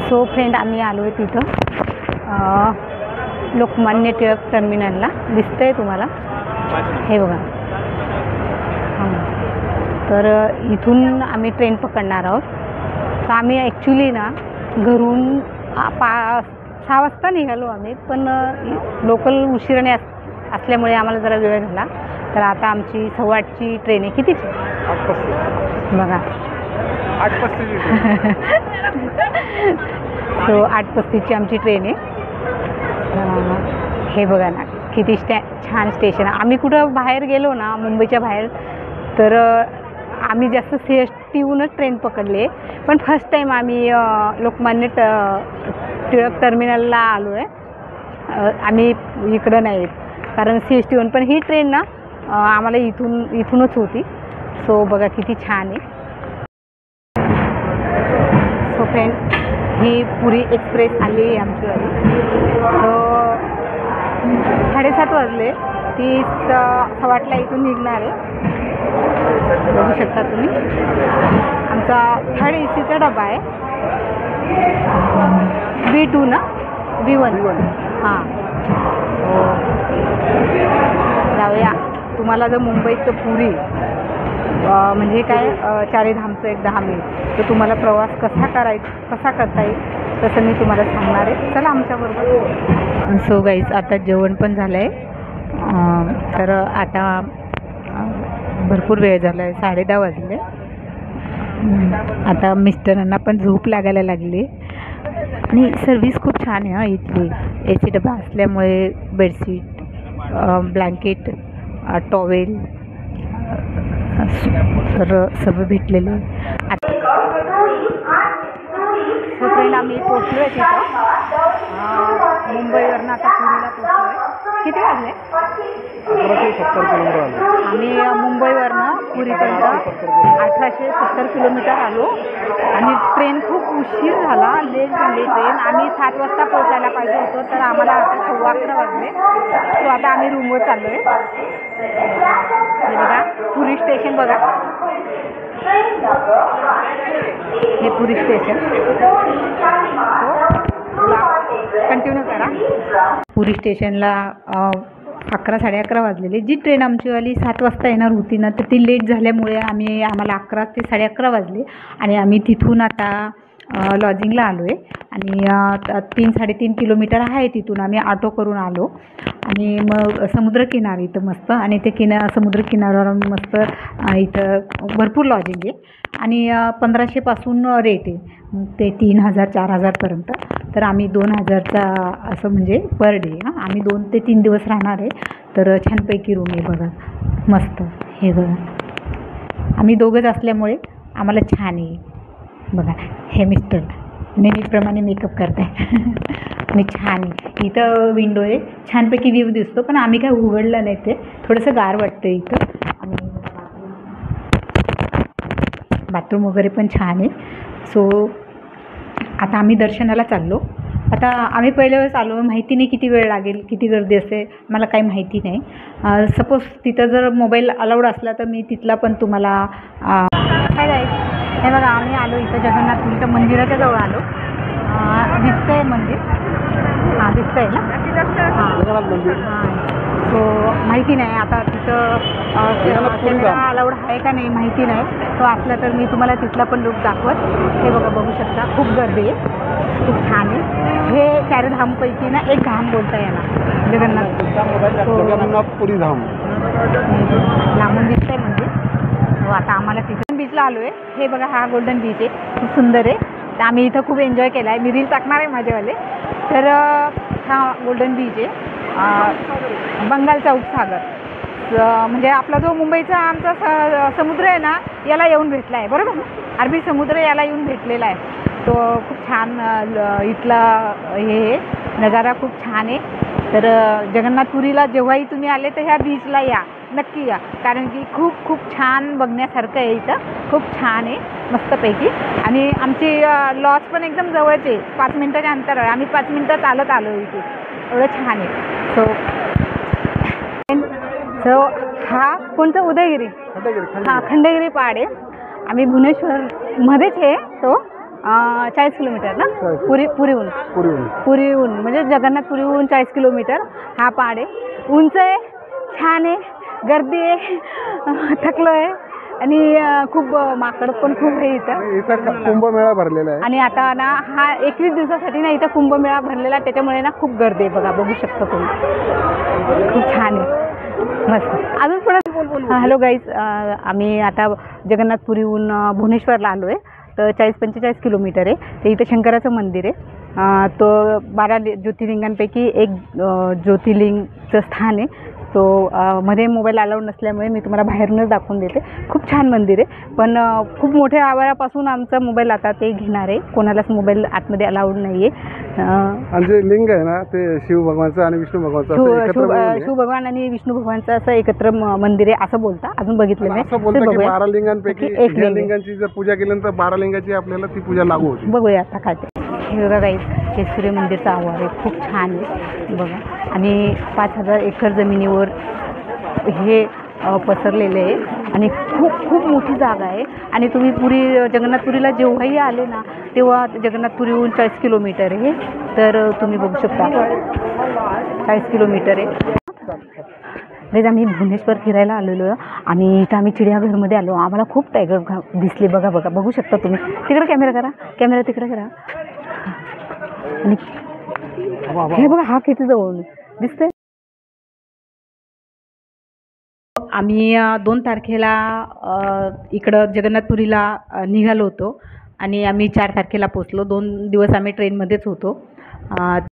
So friend, आम्ही आलो आहे तिथं लोकमान्य टिळक टर्मिनलला. दिसतंय तुम्हाला, हे बघा. तर इथून आम्ही ट्रेन पकडणार आहोत. तर आम्ही ॲक्च्युली ना घरून 6 वाजता निघालो आम्ही, पण लोकल उशिराने असल्यामुळे आम्हाला जरा वेळ झाला. तर आता आमची 8:15ची ट्रेन आहे. कितीची? 8:35 बघा, 8:35. सो 8:35ची आमची ट्रेन आहे. हे बघा ना, किती छान स्टेशन आहे. आम्ही कुठं बाहेर गेलो ना, मुंबईच्या बाहेर, तर आम्ही जास्त CSTहूनच ट्रेन पकडली आहे. पण फर्स्ट टाईम आम्ही लोकमान्य टिळक टर्मिनलला आलो आहे. आम्ही इकडं नाही येत, कारण CSTहून. पण ही ट्रेन ना आम्हाला इथूनच होती. सो बघा किती छान आहे. सो फ्रेंड, ही पुरी एक्सप्रेस आली आहे आमचीवाली. तो 7:30 वाजले. ती 8:15ला इथून निघणार आहे. बघू शकता तुम्ही, आमचा 3rd AC डबा आहे. B2 ना, B1. हां, जाऊया. तुम्हाला जर मुंबईत पुरी म्हणजे काय चारीधामचं एक 10 मिनिट, तर तुम्हाला प्रवास कसा करता येईल तसं मी तुम्हाला सांगणार आहे. चला आमच्याबरोबर. सो गाईज, आता जेवण पण झालं आहे. तर आता भरपूर वेळ झाला आहे, 10:30 वाजले. आता मिस्टरांना पण झोप लागायला लागली. आणि सर्विस खूप छान आहे इथली. AC डबा असल्यामुळे बेडशीट, ब्लँकेट, टॉवेल सर्व भेटलेले. आता सो फ्रेंड, आम्ही पोचलो आहे तिथं. मुंबईवरनं आता पुरीला पोचलो आहे. किती वाजले? 1870 किलोमीटर आलो. आम्ही मुंबईवरनं पुरीपर्यंत 1870 किलोमीटर आलो. आणि ट्रेन खूप उशीर झाला, लेट झाली ट्रेन. आम्ही 7 वाजता पोहोचायला पाहिजे होतो, तर आम्हाला आता 11:15 वाजले. सो आता आम्ही रूमवर चाललो आहे. हे बघा, पुरी स्टेशन बघा, हे पुरी स्टेशन. सो कंटिन्यू करा. पुरी स्टेशनला 11, 11:30 वाजलेले. जी ट्रेन आमचीवाली 7 वाजता येणार होती ना, तर ती लेट झाल्यामुळे आम्हाला 11 ते 11:30 वाजले. आणि आम्ही तिथून आता लॉजिंगला आलो आहे. आणि 3-3.5 किलोमीटर आहे तिथून. आम्ही ऑटो करून आलो. आणि मग समुद्रकिनारी इथं मस्त. आणि ते समुद्रकिनाऱ्यावर मस्त इथं भरपूर लॉजिंग आहे. आणि 1500पासून रेट आहे, ते 3000, 4000पर्यंत. तर आम्ही 2000चा असं म्हणजे पर डे. आम्ही 2 ते 3 दिवस राहणार आहे. तर छानपैकी रूम आहे बघा, मस्त. हे बघा, आम्ही दोघंच असल्यामुळे आम्हाला छान आहे. बघा, हे मिस्टर नेहमीप्रमाणे मेकअप करत आहे. आणि छान आहे. इथं विंडो आहे, छानपैकी व्ह्यू दिसतो. पण आम्ही काय उघडलं नाही, ते थोडंसं गार वाटतं इथं. आणि बाथरूम वगैरे पण छान आहे. सो आता आम्ही दर्शनाला चाललो. आता आम्ही पहिल्या वेळेस आलो, माहिती नाही किती वेळ लागेल, किती गर्दी असते, मला काही माहिती नाही. सपोज तिथं जर मोबाईल अलाउड असला तर मी तिथला पण तुम्हाला काय जाईल. हे बघा, आम्ही आलो इथं जगन्नाथपुरीच्या मंदिराच्या जवळ आलो. दिसतंय मंदिर? हां, दिसतंय ना? हां. सो माहिती नाही आता तिथं कॅमेरा अलाउड आहे का नाही माहिती नाही. तो असला तर मी तुम्हाला तिथला पण लुक दाखवत. हे बघा, बघू शकता, खूप गर्दी आहे, खूप छान आहे. हे 4 धामपैकी ना एक धाम बोलता येणार, जगन्नाथपुरी धाम. लांबून दिसतंय म्हणजे. हो, आता आम्हाला तिथं बीचला आलो आहे. हे बघा, हा गोल्डन बीच आहे, खूप सुंदर आहे. तर आम्ही इथं खूप एन्जॉय केला आहे. मी रील टाकणार आहे माझ्यावाले. तर हा गोल्डन बीच आहे, बंगालचा उपसागर. म्हणजे आपला जो मुंबईचा आमचा समुद्र आहे ना, याला येऊन भेटला आहे, बरोबर ना? अरबी समुद्र याला येऊन भेटलेला आहे. तो खूप छान इथला हे नजारा खूप छान आहे. तर जगन्नाथपुरीला जेव्हाही तुम्ही आले तर ह्या बीचला या, नक्की या. कारण की खूप खूप छान बघण्यासारखं आहे इथं, खूप छान आहे मस्तपैकी. आणि आमची लॉज पण एकदम जवळच आहे, 5 मिनटाच्या अंतरावर. आम्ही 5 मिनटं चालत आलो इथे, एवढं छान आहे. सो हा कोणतं? उदयगिरी. हां, खंडगिरी पहाड आहे. आम्ही भुवनेश्वरमध्येच आहे तो. 40 किलोमीटर ना 40. पुरीहून पुरीहून. पुरीहून म्हणजे जगन्नाथपुरीहून 40 किलोमीटर हा पहाड आहे. उंच आहे, छान आहे, गर्दी आहे, थकलो आहे आणि खूप माकड पण खूप आहे इथं. आणि इथं कुंभमेळा भरलेला आहे. आणि आता ना हा 21 दिवसासाठी ना इथं कुंभमेळा भरलेला आहे, त्याच्यामुळे ना खूप गर्दी आहे बघा, बघू शकता तुम्ही. खूप छान आहे, मस्त. अजून पुढे हॅलो गाईज, आम्ही आता जगन्नाथपुरीहून भुवनेश्वरला आलो आहे. तर 40-45 किलोमीटर आहे. ते इथं शंकराचं मंदिर आहे. तो 12 ज्योतिर्लिंगांपैकी एक ज्योतिर्लिंगचं स्थान आहे. तो मध्ये मोबाईल अलाउड नसल्यामुळे मी तुम्हाला बाहेरूनच दाखवून देते. खूप छान मंदिर आहे, पण खूप मोठ्या आवारापासून आमचा मोबाईल आता ते घेणार आहे. कोणालाच मोबाईल आतमध्ये अलाउड नाही आहे. आणि जे लिंग आहे ना ते शिव भगवानचं आणि विष्णू भगवानचं असं एकत्र मिळून आहे. शिव भगवान आणि विष्णू भगवानचं असं एकत्र मंदिर आहे असं बोलता. अजून बघितलं नाही, असं बोलतं की बघूया. 12 लिंगांपैकी एक लिंग ह्या आहे. लिंगांची जर पूजा केल्यानंतर 12 लिंगाची आपल्याला ती पूजा लागू होती. बघूया आता काय ते. हे बघा गाईज, हे सूर्य मंदिरचा आवार आहे, खूप छान आहे बघा. आणि 5000 एकर जमिनीवर हे पसरलेले आहे आणि खूप खूप मोठी जागा आहे. आणि तुम्ही जगन्नाथपुरीला जेव्हाही आले ना तेव्हा जगन्नाथपुरीहून 40 किलोमीटर आहे. तर तुम्ही बघू शकता 40 किलोमीटर आहे. गाईज, आम्ही भुवनेश्वर फिरायला आलेलो आहे आणि इथं आम्ही चिडियाघरमध्ये आलो. आम्हाला खूप टायगर दिसले बघा, बघू शकता तुम्ही. तिकडे कॅमेरा करा, कॅमेरा तिकडे करा. आणि हे बघा, हा किती जवळून दिसतंय. आम्ही 2 तारखेला इकडं जगन्नाथपुरीला निघालो होतो आणि आम्ही 4 तारखेला पोचलो. 2 दिवस आम्ही ट्रेनमध्येच होतो.